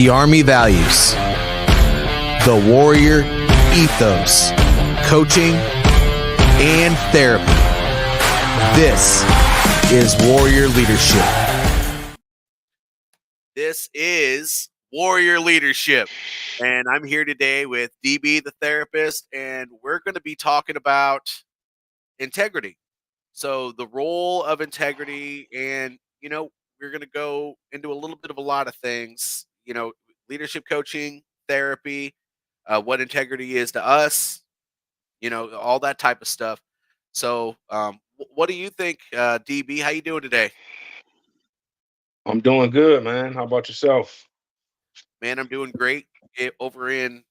The Army values, the warrior ethos, coaching, and therapy. This is Warrior Leadership. This is Warrior Leadership. And I'm here today with DB, the therapist, and we're going to be talking about integrity. So the role of integrity, and, we're going to go into a little bit of a lot of things, leadership coaching, therapy, what integrity is to us, all that type of stuff. So, what do you think, DB? How you doing today? I'm doing good, man. How about yourself? Man, I'm doing great. Over in,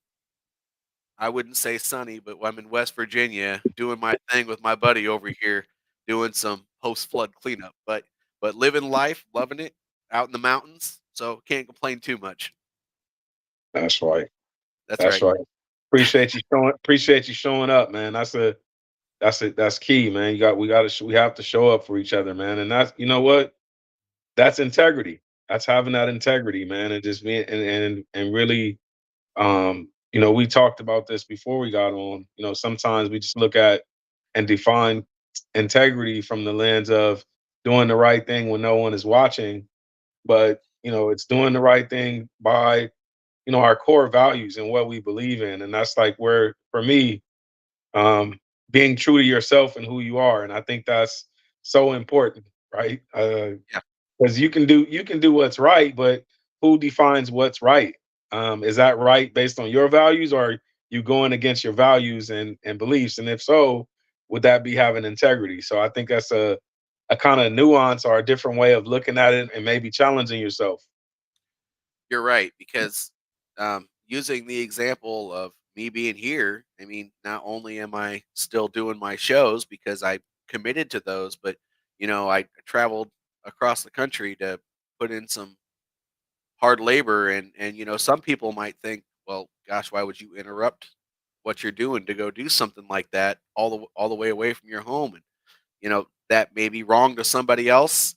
I wouldn't say sunny, but I'm in West Virginia doing my thing with my buddy over here, doing some post flood cleanup. But living life, loving it, out in the mountains. So can't complain too much. That's right. That's That's right. right. Appreciate you showing up, man. That's key, man. We have to show up for each other, man. And that's, you know what? That's integrity. That's having that integrity, man, and just being and really, we talked about this before we got on. Sometimes we just look at and define integrity from the lens of doing the right thing when no one is watching, but it's doing the right thing by our core values and what we believe in. And that's like where, for me, um, being true to yourself and who you are. And I think that's so important, right? Yeah, Because you can do what's right, but who defines what's right? Is that right based on your values, or are you going against your values and beliefs? And if so, would that be having integrity? So I think that's a kind of nuance or a different way of looking at it and maybe challenging yourself. you're right. Because using the example of me being here, I mean, not only am I still doing my shows because I committed to those, but I traveled across the country to put in some hard labor, and some people might think, well, gosh, why would you interrupt what you're doing to go do something like that all the way away from your home? And that may be wrong to somebody else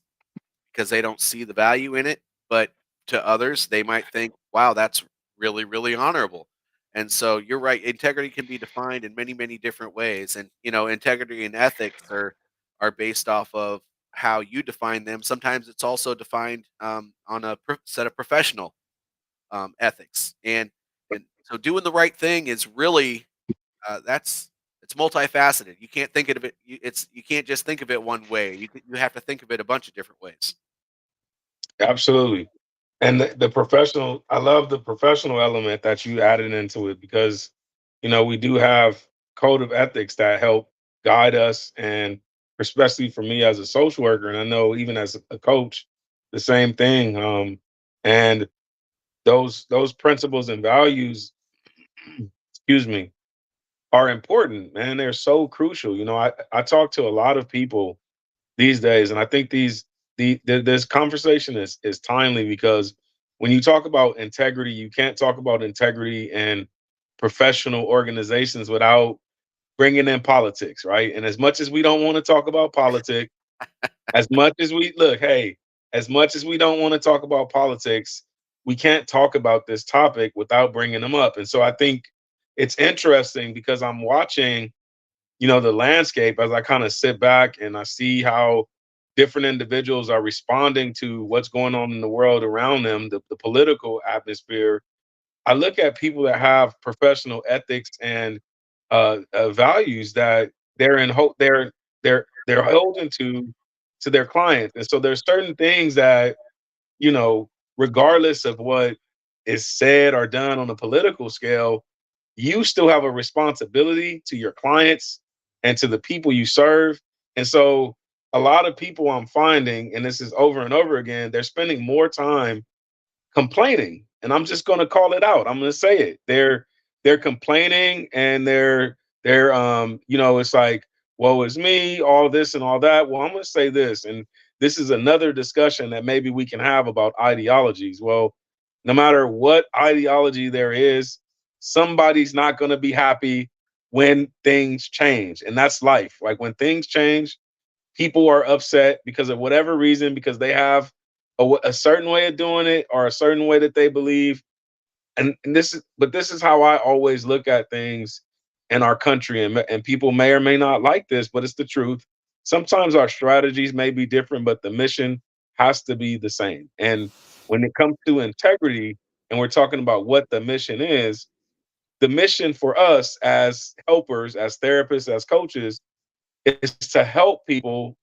because they don't see the value in it, but to others they might think, wow, that's really, really honorable. And so you're right, integrity can be defined in many, many different ways, and integrity and ethics are based off of how you define them. Sometimes it's also defined on a set of professional ethics, and so doing the right thing is really that's it's multifaceted. You can't think of it. You can't just think of it one way. You have to think of it a bunch of different ways. Absolutely. And the professional, I love the professional element that you added into it, because, we do have code of ethics that help guide us. And especially for me as a social worker, and I know even as a coach, the same thing. And those principles and values, excuse me, are important, man. They're so crucial. I talk to a lot of people these days, and I think this conversation is timely, because when you talk about integrity, you can't talk about integrity in professional organizations without bringing in politics, right? And as much as we don't want to talk about politics, as much as we look, hey, as much as we don't want to talk about politics, we can't talk about this topic without bringing them up. And so I think it's interesting, because I'm watching the landscape as I kind of sit back and I see how different individuals are responding to what's going on in the world around them, the political atmosphere. I look at people that have professional ethics and values that they're holding to their clients. And so there's certain things that, regardless of what is said or done on a political scale, you still have a responsibility to your clients and to the people you serve. And so a lot of people, I'm finding, and this is over and over again, they're spending more time complaining. And I'm just going to call it out. I'm going to say it. They're complaining, and it's like, woe is me, all this and all that. Well, I'm going to say this, and this is another discussion that maybe we can have about ideologies. Well, no matter what ideology there is, somebody's not going to be happy when things change. And that's life. Like when things change, people are upset because of whatever reason, because they have a certain way of doing it or a certain way that they believe. And this is how I always look at things in our country, and people may or may not like this, but it's the truth. Sometimes our strategies may be different, but the mission has to be the same. And when it comes to integrity, and we're talking about what the mission is, the mission for us as helpers, as therapists, as coaches, is to help people,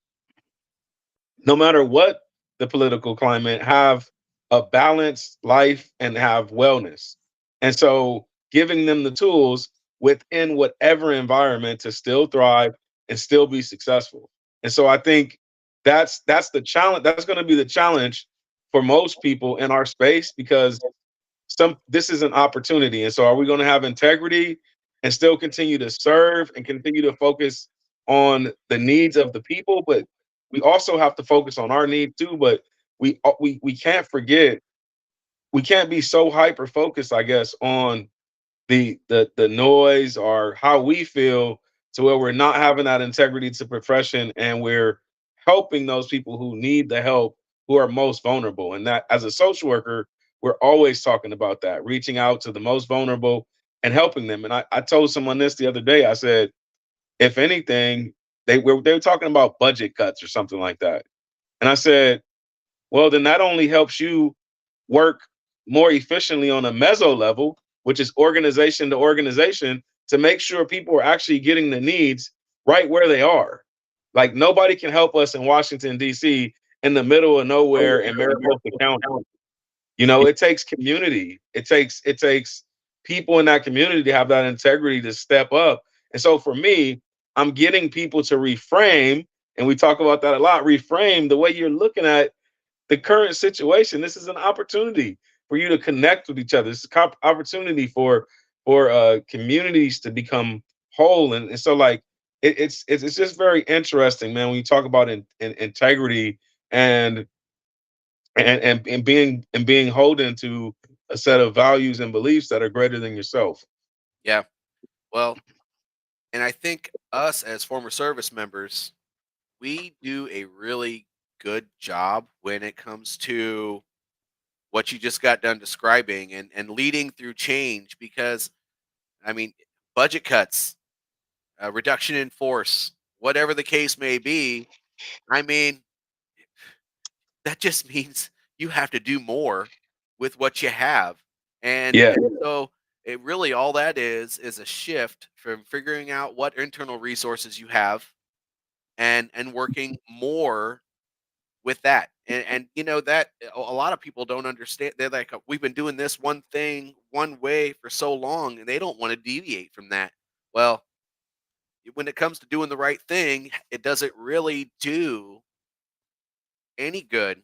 no matter what the political climate, have a balanced life and have wellness. And so giving them the tools within whatever environment to still thrive and still be successful. And so I think that's the challenge. That's going to be the challenge for most people in our space, because this is an opportunity. And so are we going to have integrity and still continue to serve and continue to focus on the needs of the people, but we also have to focus on our needs too. But we can't forget, we can't be so hyper focused, I guess, on the noise or how we feel, to where we're not having that integrity to profession, and we're helping those people who need the help, who are most vulnerable. And that, as a social worker, we're always talking about that, reaching out to the most vulnerable and helping them. And I told someone this the other day. I said, if anything, they were talking about budget cuts or something like that. And I said, well, then that only helps you work more efficiently on a meso level, which is organization to organization, to make sure people are actually getting the needs right where they are. Like, nobody can help us in Washington, D.C., in the middle of nowhere in Mariposa County. You know, it takes community. It takes people in that community to have that integrity to step up. And so for me, I'm getting people to reframe, and we talk about that a lot, reframe the way you're looking at the current situation. This is an opportunity for you to connect with each other. It's an opportunity for communities to become whole. And so, like, it's just very interesting, man, when you talk about in integrity and and being holden to a set of values and beliefs that are greater than yourself. Yeah. Well, and I think us as former service members, we do a really good job when it comes to what you just got done describing and leading through change, because I mean, budget cuts, reduction in force, whatever the case may be. I mean, that just means you have to do more with what you have. Yeah, And so it really, all that is a shift from figuring out what internal resources you have and working more with that. And you know that a lot of people don't understand. They're like, we've been doing this one thing one way for so long, and they don't want to deviate from that. Well, when it comes to doing the right thing, it doesn't really do any good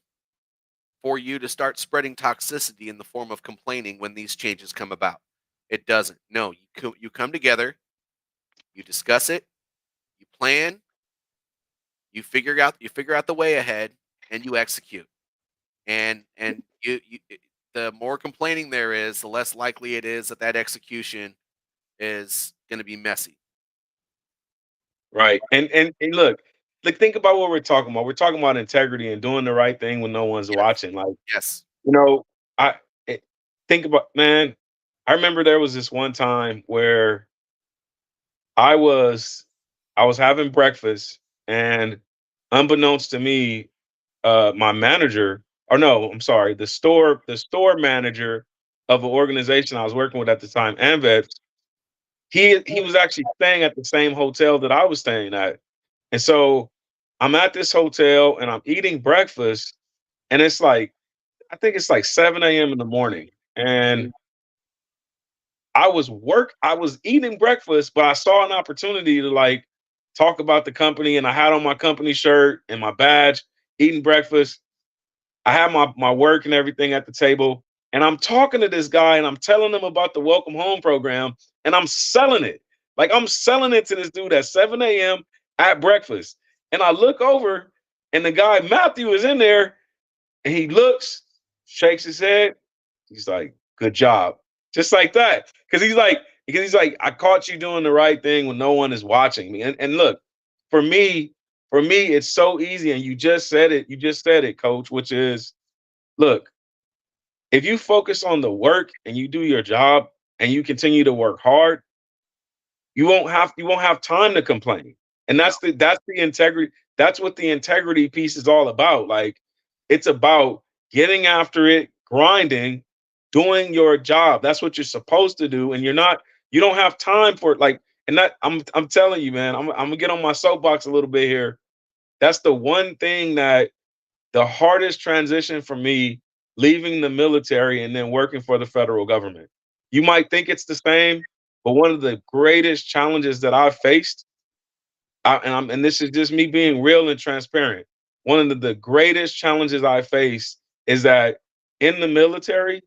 for you to start spreading toxicity in the form of complaining when these changes come about. It doesn't. No, you come together, you discuss it, you plan, you figure out the way ahead, and you execute. And the more complaining there is, the less likely it is that that execution is going to be messy. right. And look, like, think about what we're talking about. We're talking about integrity and doing the right thing when no one's Yes. watching. Like, Yes. you know, I it, think about, man. I remember there was this one time where I was I was having breakfast, and unbeknownst to me, my manager, or no, I'm sorry, the store manager of an organization I was working with at the time, Amvet, he was actually staying at the same hotel that I was staying at. And so I'm at this hotel and I'm eating breakfast, and it's like, I think it's like 7 a.m. in the morning. And I was eating breakfast, but I saw an opportunity to, like, talk about the company, and I had on my company shirt and my badge, eating breakfast. I have my work and everything at the table, and I'm talking to this guy, and I'm telling him about the Welcome Home program, and I'm selling it. Like, I'm selling it to this dude at 7 a.m. at breakfast. And I look over, and the guy Matthew is in there, and he looks, shakes his head. He's like, "Good job." Just like that. Because he's like, "I caught you doing the right thing when no one is watching me." And look, for me, it's so easy. And you just said it, coach, which is, look, if you focus on the work and you do your job and you continue to work hard, you won't have time to complain. And No. that's the integrity. That's what the integrity piece is all about. Like, it's about getting after it, grinding, doing your job. That's what you're supposed to do. And you don't have time for it. Like, and that I'm telling you, man, I'm gonna get on my soapbox a little bit here. That's the one thing that the hardest transition for me, leaving the military and then working for the federal government. You might think it's the same, but one of the greatest challenges that I've faced, and this is just me being real and transparent. One of the greatest challenges I face is that in the military,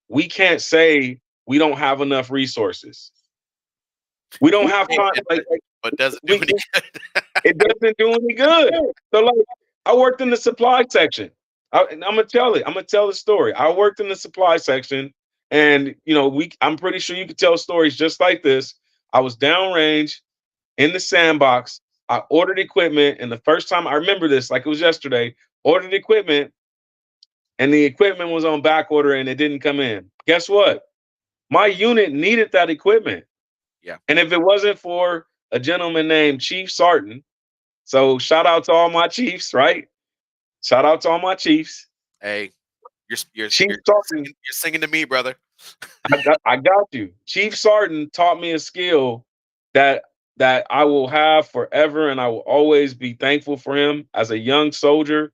we can't say we don't have enough resources. We don't We have time. can, but doesn't do We any good. It doesn't do any good. So, like, I worked in the supply section. And I'm gonna tell the story. I worked in the supply section, and I'm pretty sure you could tell stories just like this. I was downrange in the sandbox. I ordered equipment, and the first time I remember this, like it was yesterday, ordered equipment, and the equipment was on back order and it didn't come in. Guess what? My unit needed that equipment. Yeah. And if it wasn't for a gentleman named Chief Sarton, so shout out to all my chiefs, right? Shout out to all my chiefs. Hey, you're s- Chief you're Sarton, singing to me, brother. I got you. Chief Sarton taught me a skill that I will have forever, and I will always be thankful for him. As a young soldier,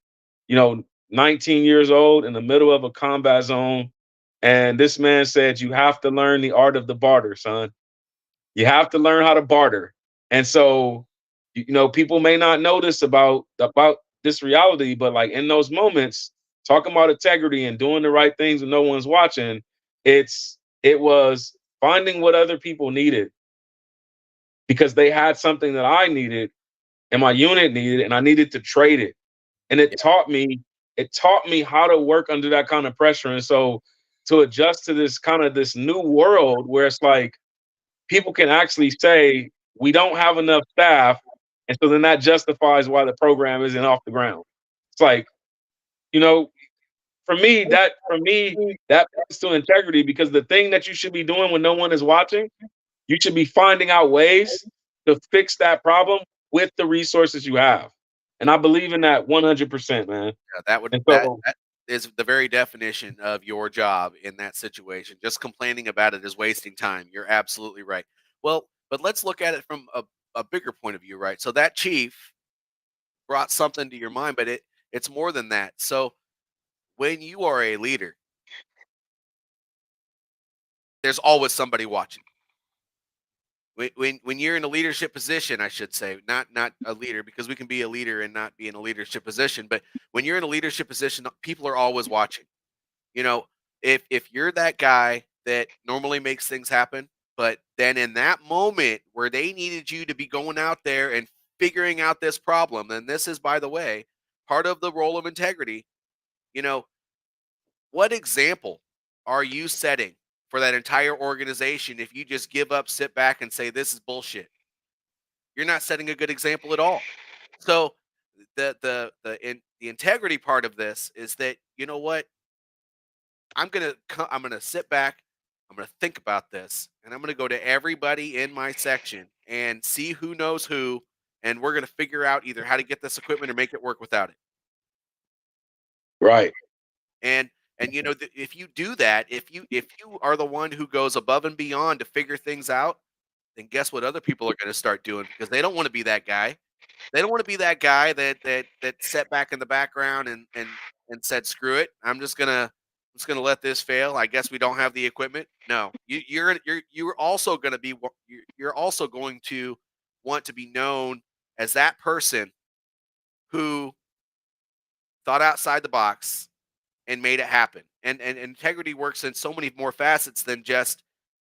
you know, 19 years old in the middle of a combat zone, and this man said, "You have to learn the art of the barter, son. You have to learn how to barter." And so, people may not know this about this reality, but like in those moments, talking about integrity and doing the right things when no one's watching, it was finding what other people needed because they had something that I needed and my unit needed, and I needed to trade it. And Yeah. it taught me how to work under that kind of pressure. And so to adjust to this new world where it's like people can actually say we don't have enough staff, and so then that justifies why the program isn't off the ground. It's like, you know, for me that points to integrity, because the thing that you should be doing when no one is watching, you should be finding out ways to fix that problem with the resources you have. And I believe in that 100%, man. Yeah, that would And that so, that is the very definition of your job in that situation. Just complaining about it is wasting time. You're absolutely right. Well, but let's look at it from a bigger point of view, right? So that chief brought something to your mind, but it's more than that. So when you are a leader, there's always somebody watching. When you're in a leadership position, I should say, not a leader, because we can be a leader and not be in a leadership position. But when you're in a leadership position, people are always watching. You know, if you're that guy that normally makes things happen, but then in that moment where they needed you to be going out there and figuring out this problem, and this is, by the way, part of the role of integrity, you know, what example are you setting for that entire organization if you just give up, sit back, and say this is bullshit? You're not setting a good example at all. So the integrity part of this is that, you know what, I'm gonna sit back, I'm gonna think about this, and I'm gonna go to everybody in my section and see who knows who, and we're gonna figure out either how to get this equipment or make it work without it. right. And if you do that, if you are the one who goes above and beyond to figure things out, then guess what other people are gonna start doing, because they don't want to be that guy. They don't want to be that guy that sat back in the background and said, "Screw it. I'm just gonna let this fail. I guess we don't have the equipment." No, you're also gonna be you're also going to want to be known as that person who thought outside the box and made it happen. And integrity works in so many more facets than just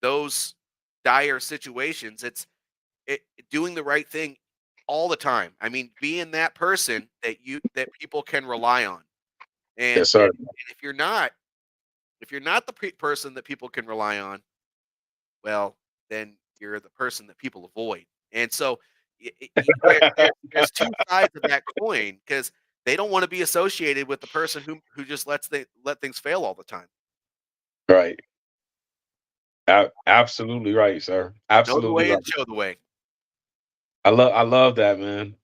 those dire situations. It doing the right thing all the time. I mean, being that person that people can rely on. And, Yes, and sir. if you're not the person that people can rely on, well, then you're the person that people avoid. And so there's two sides of that coin, because They don't want to be associated with the person who just let things fail all the time. Right. Absolutely right, sir. Know the Absolutely way right. and show the way. I love that, man.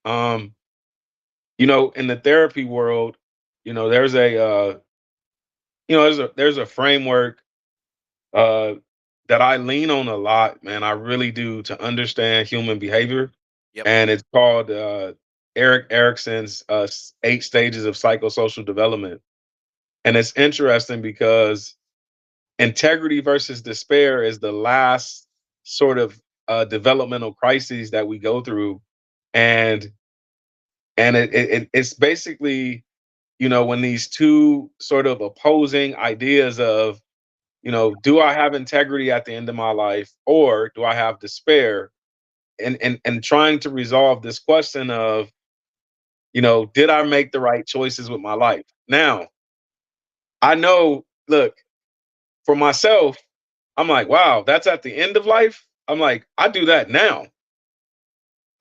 In the therapy world, there's a framework uh that I lean on a lot, man. I really do, to understand human behavior. Yep. And it's called Eric Erickson's 8 stages of psychosocial development. And it's interesting because integrity versus despair is the last sort of developmental crises that we go through. And it's basically, when these two sort of opposing ideas of, do I have integrity at the end of my life, or do I have despair? And trying to resolve this question of, did I make the right choices with my life? Now, I know, look, for myself, I'm like, wow, that's at the end of life. I'm like, I do that now.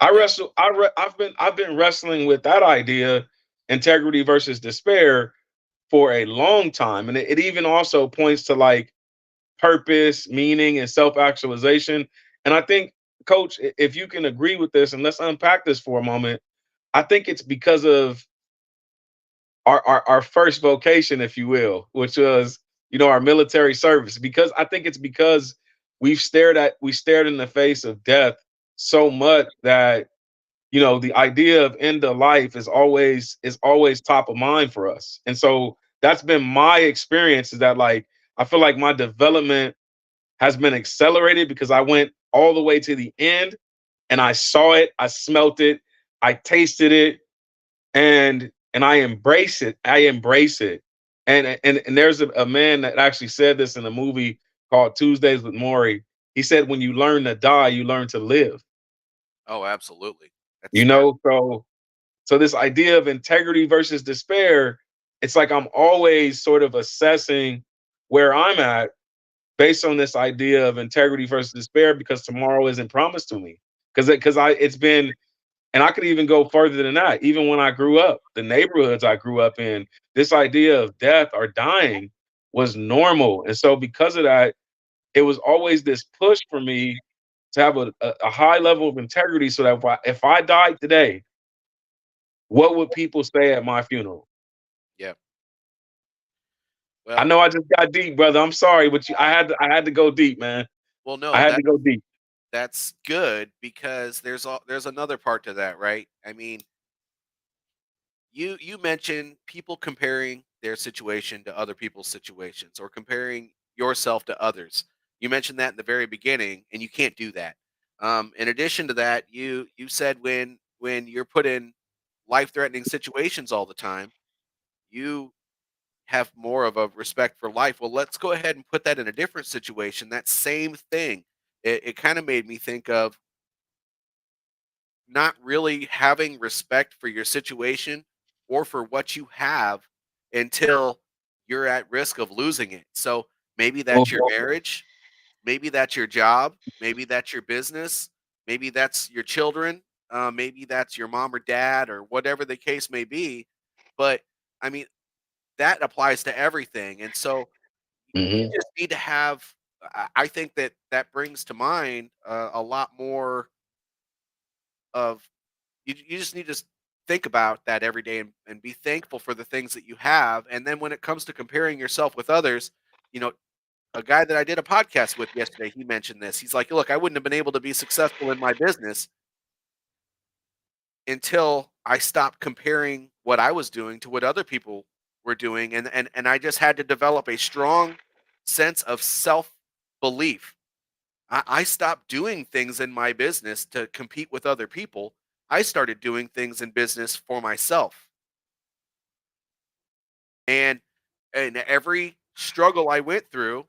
I Yeah. wrestle. I've been wrestling with that idea, integrity versus despair, for a long time, and it even also points to like purpose, meaning, and self actualization. And I think, Coach, if you can agree with this, and let's unpack this for a moment. I think it's because of our first vocation, if you will, which was, our military service. Because I think it's because we stared in the face of death so much that, the idea of end of life is always top of mind for us. And so that's been my experience, is that, like, I feel like my development has been accelerated because I went all the way to the end, and I saw it, I smelt it, I tasted it, and I embrace it. I embrace it. And there's a man that actually said this in a movie called Tuesdays with Maury. He said, when you learn to die, you learn to live. Oh, absolutely. You That's know, so this idea of integrity versus despair, it's like I'm always sort of assessing where I'm at based on this idea of integrity versus despair, because tomorrow isn't promised to me. Because it's been, and I could even go further than that. Even when I grew up, the neighborhoods I grew up in, this idea of death or dying was normal. And so because of that, it was always this push for me to have a high level of integrity, so that if I died today, what would people say at my funeral? yeah. I Well, know I just got deep, brother. I'm sorry, but I had to go deep, man. I no, had to go deep. that's good because there's another part to that, right? I mean, you mentioned people comparing their situation to other people's situations or comparing yourself to others. You mentioned that in the very beginning, and you can't do that. In addition to that, you said when you're put in life threatening situations all the time, you have more of a respect for life. Well, let's go ahead and put that in a different situation. That same thing. It kind of made me think of not really having respect for your situation or for what you have until you're at risk of losing it. So maybe that's your Mhm. marriage, maybe that's your job, maybe that's your business, maybe that's your children, maybe that's your mom or dad or whatever the case may be. But I mean, that applies to everything. And so you Mhm. just need to have, I think that that brings to mind a lot more of you just need to think about that every day and be thankful for the things that you have. And then when it comes to comparing yourself with others, you know, a guy that I did a podcast with yesterday, he mentioned this. He's like, "Look, I wouldn't have been able to be successful in my business until I stopped comparing what I was doing to what other people were doing, and I just had to develop a strong sense of self-belief. I stopped doing things in my business to compete with other people. I started doing things in business for myself. And every struggle I went through,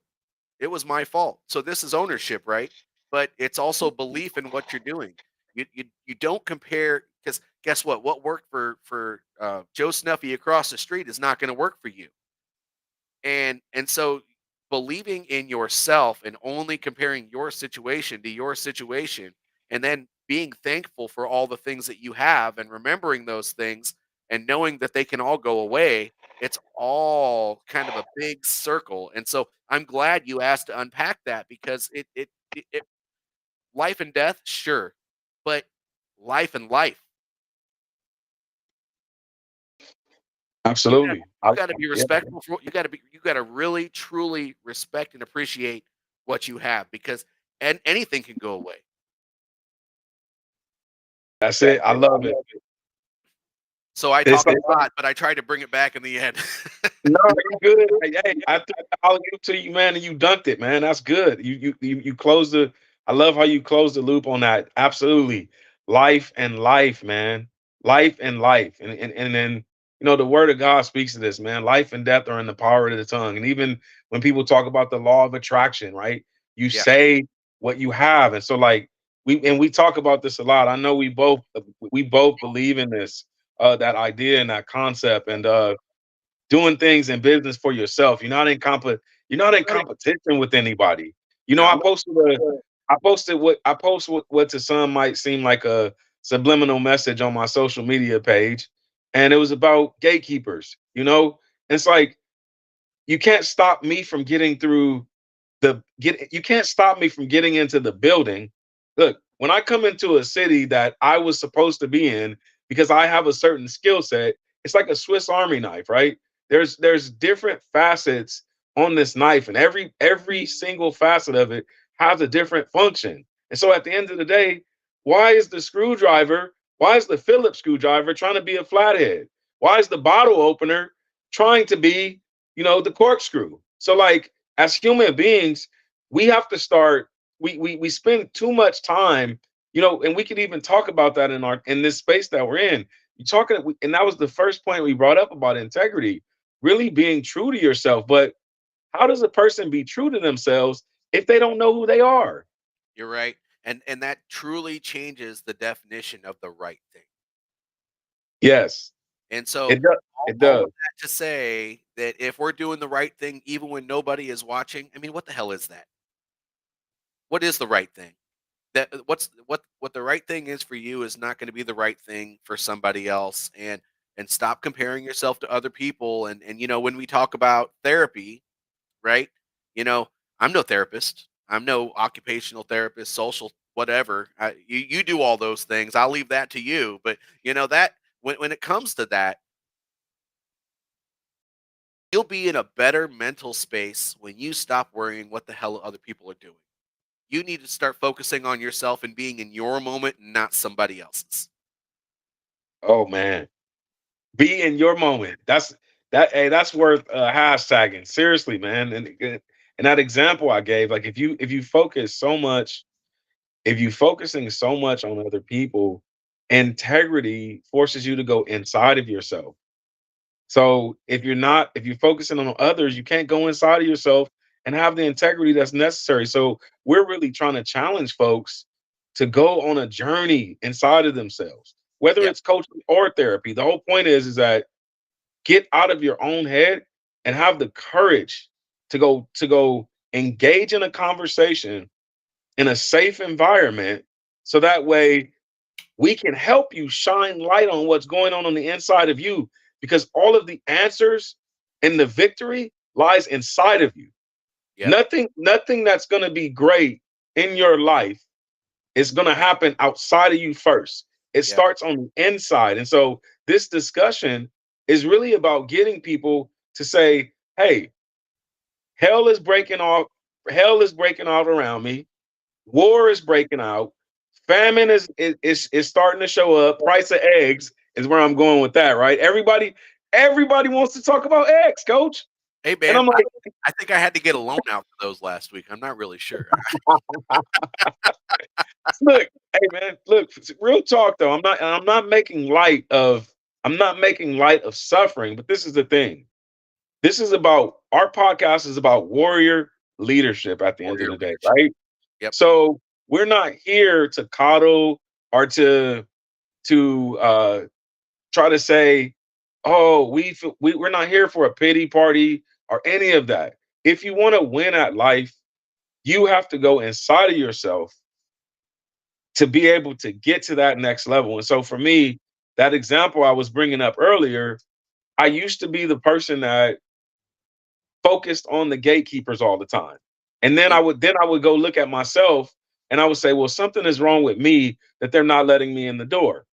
it was my fault. So this is ownership, right? But it's also belief in what you're doing. You don't compare because guess what? What worked for Joe Snuffy across the street is not going to work for you. And so believing in yourself and only comparing your situation to your situation and then being thankful for all the things that you have and remembering those things, and knowing that they can all go away, it's all kind of a big circle. And so I'm glad you asked to unpack that because it life and death, sure, but life and life. Absolutely. You gotta be Yeah, respectful for you gotta really truly respect and appreciate what you have because and anything can go away. that's it. I love it. So I It's talk like, a lot, but I try to bring it back in the end. no, you good. Hey, I threw the alley oop to you, man, and you dunked it, man. That's good. You closed the. I love how you closed the loop on that. Absolutely, life and life, man. Life and life, and then the word of God speaks to this, man. Life and death are in the power of the tongue, and even when people talk about the law of attraction, right? You Yeah, say what you have, and so like we talk about this a lot. I know we both believe in this that idea and that concept, and doing things in business for yourself. You're not in competition with anybody. no, I posted what to some might seem like a subliminal message on my social media page, and it was about gatekeepers. It's like you can't stop me from getting through the get you can't stop me from getting into the building. Look, when I come into a city that I was supposed to be in because I have a certain skill set, it's like a Swiss Army knife, right? There's different facets on this knife, and every single facet of it has a different function. And so at the end of the day, why is the Phillips screwdriver trying to be a flathead? Why is the bottle opener trying to be, the corkscrew? So like as human beings, we have to start. We spend too much time, and we could even talk about that in this space that we're in. You talking, and that was the first point we brought up about integrity, really being true to yourself. But how does a person be true to themselves if they don't know who they are? you're right, and that truly changes the definition of the right thing. Yes, And so it does. It all does. of that to say that if we're doing the right thing even when nobody is watching, I mean, what the hell is that? What is the right thing? That what the right thing is for you is not going to be the right thing for somebody else, and stop comparing yourself to other people. And when we talk about therapy, right? You know, I'm no therapist. I'm no occupational therapist, social whatever. You do all those things. I'll leave that to you. But that when it comes to that, you'll be in a better mental space when you stop worrying what the hell other people are doing. You need to start focusing on yourself and being in your moment, not somebody else's. Oh man, be in your moment. Hey, that's worth hashtagging. Seriously, man. And that example I gave, like if you focusing so much on other people, integrity forces you to go inside of yourself. So if you're focusing on others, you can't go inside of yourself and have the integrity that's necessary. So we're really trying to challenge folks to go on a journey inside of themselves, whether Yeah, it's coaching or therapy. The whole point is that get out of your own head and have the courage to go engage in a conversation in a safe environment, so that way we can help you shine light on what's going on the inside of you, because all of the answers and the victory lies inside of you. yep, Nothing that's going to be great in your life is going to happen outside of you first. It yep, starts on the inside. And so this discussion is really about getting people to say, hey, hell is breaking off hell is breaking out around me. War is breaking out. Famine is starting to show up. Price of eggs is where I'm going with that, right? Everybody wants to talk about eggs, coach. hey And man, I'm I think I had to get a loan out for those last week. I'm not really sure. look, hey man, look, real talk though. I'm not making light of suffering, but this is the thing. This is about our podcast is about warrior leadership at the end of Warrior the day, leadership. right? Yep, So we're not here to coddle or to try to say, "Oh, we're not here for a pity party or any of that." If you want to win at life, you have to go inside of yourself to be able to get to that next level. And so for me, that example I was bringing up earlier, I used to be the person that focused on the gatekeepers all the time. And then Y- I would go look at myself and I would say, well, something is wrong with me that they're not letting me in the door,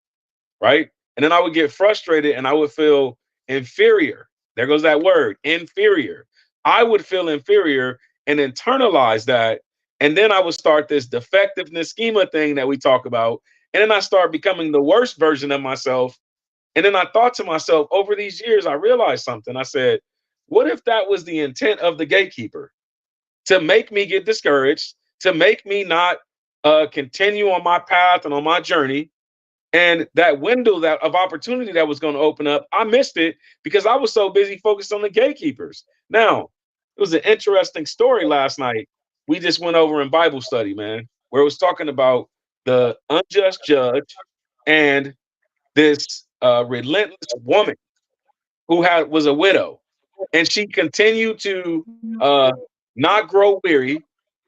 right? And then I would get frustrated and I would feel inferior. There goes that word, inferior. I would feel inferior and internalize that. And then I would start this defectiveness schema thing that we talk about. And then I start becoming the worst version of myself. And then I thought to myself, over these years, I realized something. I said, what if that was the intent of the gatekeeper? To make me get discouraged, to make me not continue on my path and on my journey. And that window that of opportunity that was going to open up, I missed it because I was so busy focused on the gatekeepers. Now, it was an interesting story last night. We just went over in Bible study, man, where it was talking about the unjust judge and this relentless woman who had was a widow, and she continued to not grow weary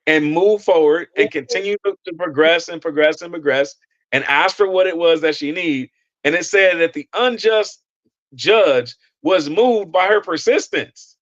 and move forward and continue to progress and progress and progress and ask for what it was that she needed. And it said that the unjust judge was moved by her persistence.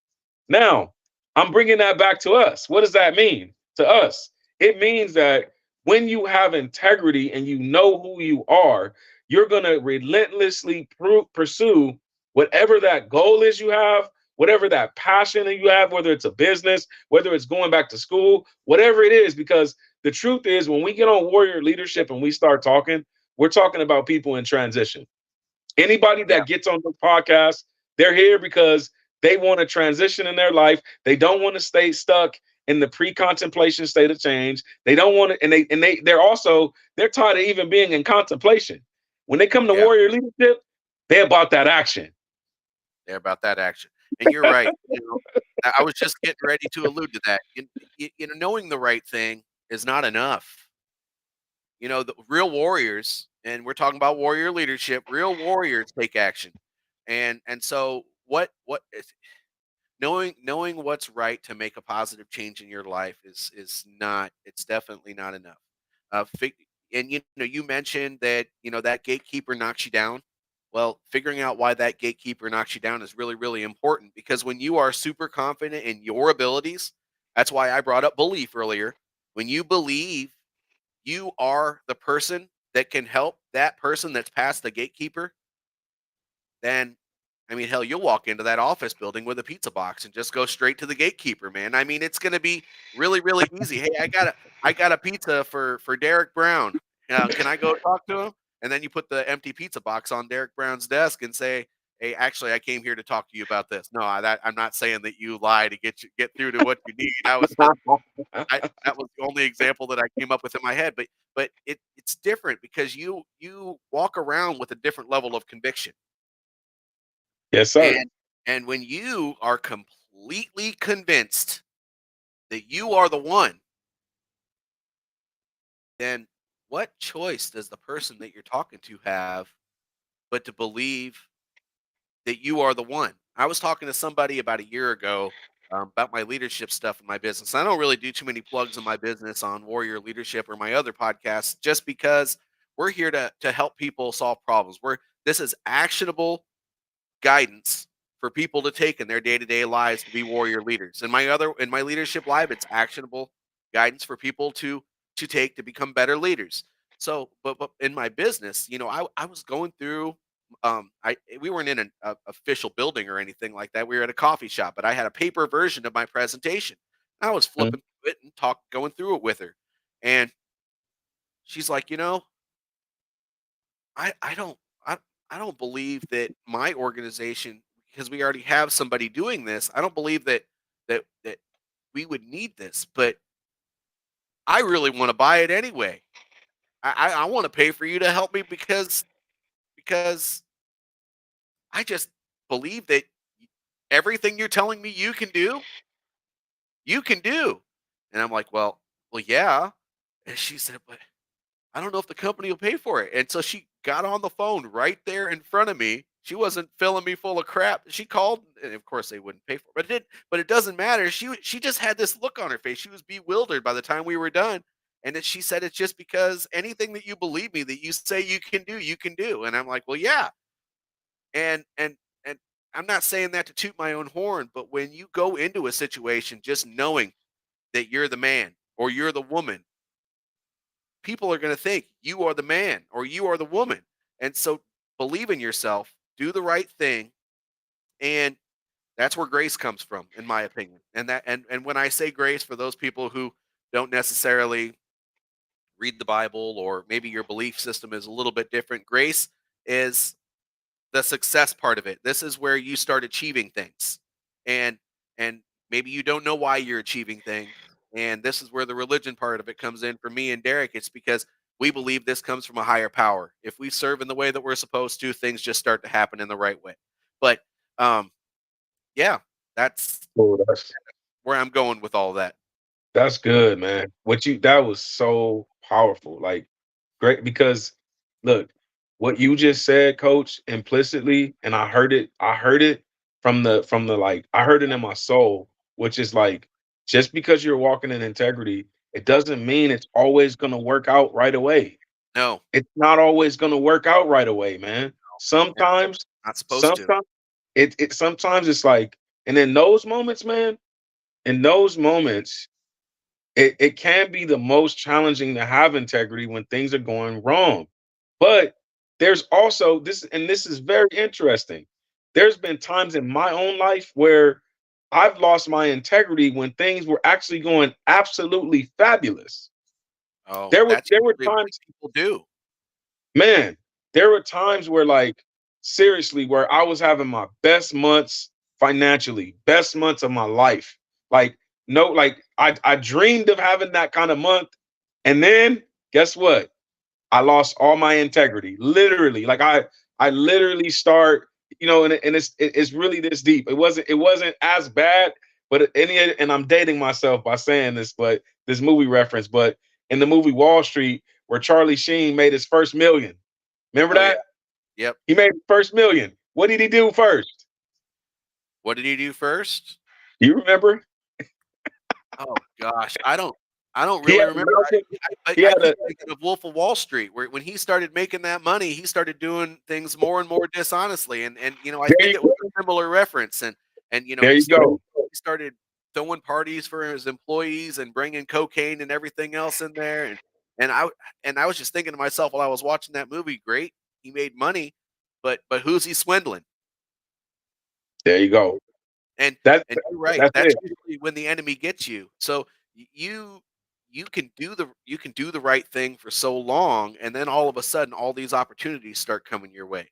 Now, I'm bringing that back to us. What does that mean to us? It means that when you have integrity and you know who you are, you're going to relentlessly pursue whatever that goal is you have, whatever that passion that you have, whether it's a business, whether it's going back to school, whatever it is. Because the truth is, when we get on warrior leadership and we start talking, we're talking about people in transition. Anybody Yeah. that gets on the podcast, they're here because they want to transition in their life. They don't want to stay stuck in the pre-contemplation state of change. They don't want to, they're tired of even being in contemplation. When they come to Yeah. warrior leadership, they're about that action. They're about that action. And you're right. I was just getting ready to allude to that. Knowing the right thing is not enough. The real warriors, and we're talking about warrior leadership. Real warriors take action, and so knowing what's right to make a positive change in your life is not. It's definitely not enough. Fig- and you mentioned that that gatekeeper knocks you down. Well, figuring out why that gatekeeper knocks you down is really, really important, because when you are super confident in your abilities, that's why I brought up belief earlier. When you believe you are the person that can help that person that's past the gatekeeper, then I mean, hell, you'll walk into that office building with a pizza box and just go straight to the gatekeeper, man. I mean, it's going to be really, really easy. Hey, I got a pizza for Derek Brown. Can I go talk to him? And then you put the empty pizza box on Derek Brown's desk and say, "Hey, actually, I came here to talk to you about this." No, I'm not saying that you lie to get through to what you need. That was the only example that I came up with in my head, but it's different because you walk around with a different level of conviction. Yes, sir. And when you are completely convinced that you are the one, then what choice does the person that you're talking to have but to believe that you are the one? I was talking to somebody about a year ago about my leadership stuff in my business. I don't really do too many plugs in my business on Warrior Leadership or my other podcasts, just because we're here to help people solve problems. This is actionable guidance for people to take in their day-to-day lives to be warrior leaders. In my leadership live, it's actionable guidance for people to take to become better leaders. So, but in my business, I was going through I we weren't in an official building or anything like that. We were at a coffee shop, but I had a paper version of my presentation. I was Mhm. flipping through it and going through it with her. And she's like, I don't I I don't believe that my organization, because we already have somebody doing this. I don't believe that we would need this, but I really want to buy it anyway. I want to pay for you to help me because I just believe that everything you're telling me you can do. And I'm like, well, yeah. And she said, but I don't know if the company will pay for it. And so she got on the phone right there in front of me. She wasn't filling me full of crap. She called, and of course they wouldn't pay for it. But it doesn't matter. She just had this look on her face. She was bewildered by the time we were done. And then she said, "It's just because anything that you believe me that you say you can do." And I'm like, "Well, yeah." And I'm not saying that to toot my own horn, but when you go into a situation just knowing that you're the man or you're the woman, people are going to think you are the man or you are the woman. And so believe in yourself, do the right thing, and that's where grace comes from, in my opinion. And when I say grace, for those people who don't necessarily read the Bible, or maybe your belief system is a little bit different, grace is the success part of it. This is where you start achieving things. And and maybe you don't know why you're achieving things. And this is where the religion part of it comes in for me and Derek. It's because we believe this comes from a higher power. If we serve in the way that we're supposed to, things just start to happen in the right way. But um yeah, that's Oh, where I'm going with all that. that's good, man. What you that was so powerful. Like great because look, what you just said, coach, implicitly, and I heard it from the like, I heard it in my soul, which is like, just because you're walking in integrity, it doesn't mean it's always gonna work out right away. No, It's not always gonna work out right away, man. and Sometimes, not supposed to. sometimes it sometimes it's like, and in those moments, man, in those moments, it can be the most challenging to have integrity when things are going wrong. But there's also this, and this is very interesting. There's been times in my own life where I've lost my integrity when things were actually going absolutely fabulous. Oh, There that's were usually what times, people do. man, there were times where like seriously, where I was having my best months financially, best months of my life. Like no, like I dreamed of having that kind of month, and then guess what? I lost all my integrity. Literally, like I literally start, and it's really this deep. It wasn't as bad, but and I'm dating myself by saying this, but this movie reference, but in the movie Wall Street, where Charlie Sheen made his first million. Remember Oh yeah. that? Yep. He made his first million. What did he do first? What did he do first? You remember? Oh gosh, I don't He really had a remember. mountain. He I had keep a thinking of Wolf of Wall Street, where when he started making that money, he started doing things more and more dishonestly, and I there think you it was go. a similar reference, and There you go. he started throwing parties for his employees and bringing cocaine and everything else in there, and I and I was just thinking to myself while I was watching that movie, great, he made money, but who's he swindling? There you go. And That's and you're right, that's that's it. usually when the enemy gets you. So you can do the right thing for so long, and then all of a sudden all these opportunities start coming your way.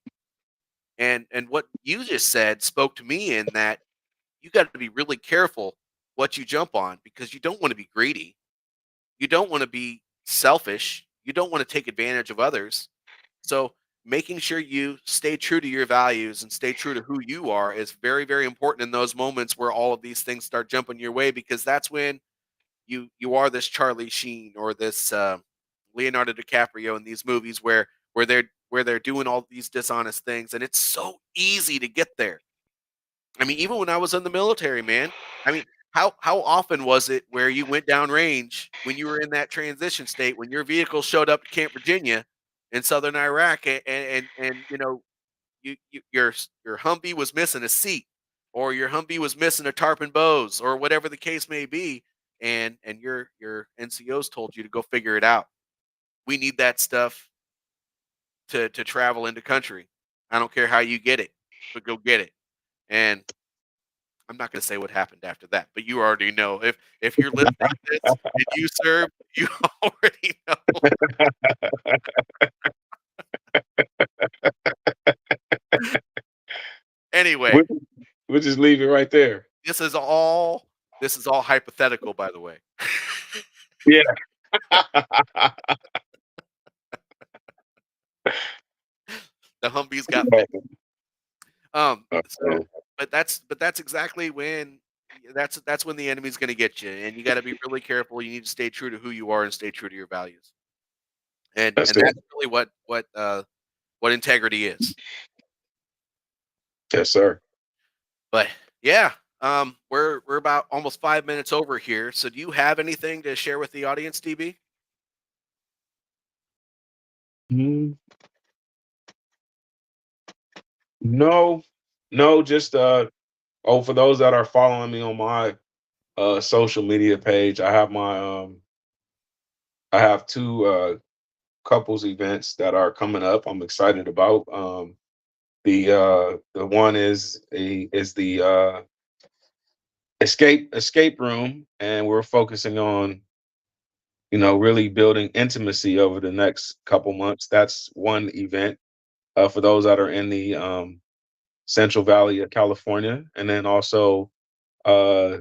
And what you just said spoke to me in that you got to be really careful what you jump on, because you don't want to be greedy. You don't want to be selfish. You don't want to take advantage of others. So making sure you stay true to your values and stay true to who you are is very, very important in those moments where all of these things start jumping your way, because that's when you are this Charlie Sheen or this Leonardo DiCaprio in these movies where they're doing all these dishonest things, and it's so easy to get there. I mean, even when I was in the military, man. I mean, how often was it where you went down range when you were in that transition state, when your vehicle showed up to Camp Virginia in southern Iraq, and your Humvee was missing a seat, or your Humvee was missing a tarp and bows, or whatever the case may be, and your NCOs told you to go figure it out. We need that stuff to travel into country. I don't care how you get it, but go get it. And I'm not going to say what happened after that, but you already know. If you're listening to this and you serve, you already know. Anyway, We'll, we'll just leave it right there. this is all this is all hypothetical, by the way. Yeah. The Humvees got fixed. So, but that's exactly when that's when the enemy's going to get you, and you got to be really careful. You need to stay true to who you are and stay true to your values, That's and it. that's really what integrity is. Yes, sir. But yeah, we're about almost 5 minutes over here. So, do you have anything to share with the audience, DB? Mm, no, no, just oh, for those that are following me on my social media page, I have two couples events that are coming up. I'm excited about. The one is the escape room, and we're focusing on, really building intimacy over the next couple months. That's one event for those that are in the Central Valley of California, and then also uh,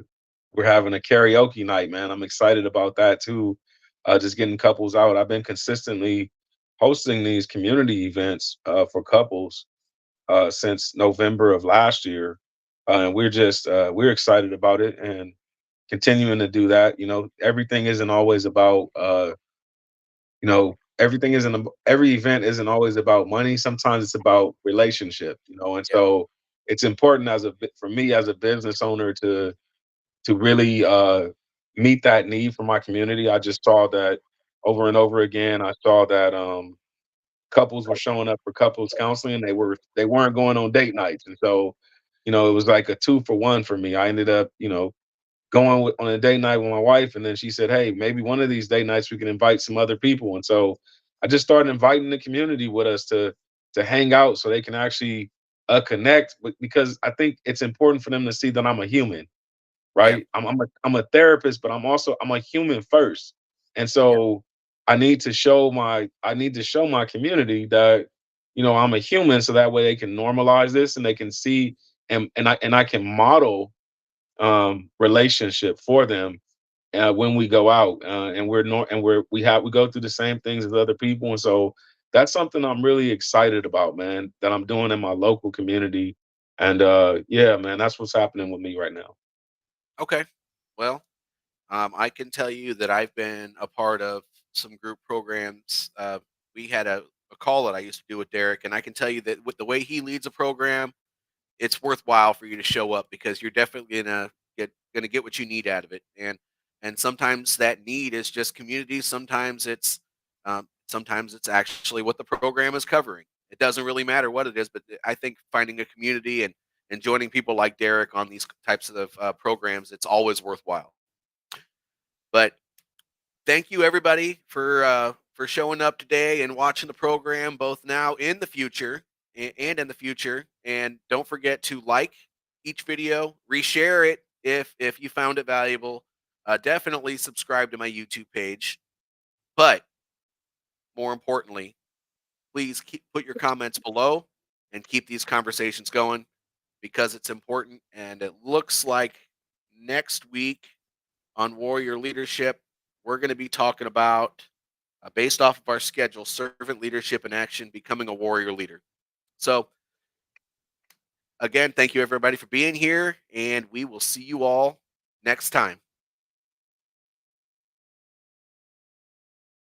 we're having a karaoke night. Man, I'm excited about that too. Just getting couples out. I've been consistently hosting these community events for couples since November of last year, and we're excited about it and continuing to do that. Everything isn't always about every event isn't always about money. Sometimes it's about relationship. And Yep. so it's important for me as a business owner to really meet that need for my community. I just saw that over and over again. I saw that couples were showing up for couples counseling. They weren't going on date nights, and so it was like a two for one for me. I ended up going on a date night with my wife, and then she said, "Hey, maybe one of these date nights we can invite some other people." And so I just started inviting the community with us to hang out so they can actually connect. Because I think it's important for them to see that I'm a human, Yep. right? I'm a therapist, but I'm a human first. And Yep. so I need to show my community that I'm a human, so that way they can normalize this and they can see, and I can model relationship for them when we go out, and we go through the same things as other people. And so that's something I'm really excited about, man, that I'm doing in my local community. And yeah, man, that's what's happening with me right now. Okay. Well, I can tell you that I've been a part of some group programs. We had a call that I used to do with Derek, and I can tell you that with the way he leads a program, it's worthwhile for you to show up because you're definitely gonna get what you need out of it. And sometimes that need is just community. Sometimes it's actually what the program is covering. It doesn't really matter what it is, but I think finding a community and joining people like Derek on these types of programs, it's always worthwhile. But thank you everybody for showing up today and watching the program both now in the future and in the future. And don't forget to like each video, reshare it if you found it valuable. Definitely subscribe to my YouTube page. But more importantly, please put your comments below and keep these conversations going because it's important. And it looks like next week on Warrior Leadership, we're going to be talking about, based off of our schedule, servant leadership in action, becoming a warrior leader. So, again, thank you everybody for being here, and we will see you all next time.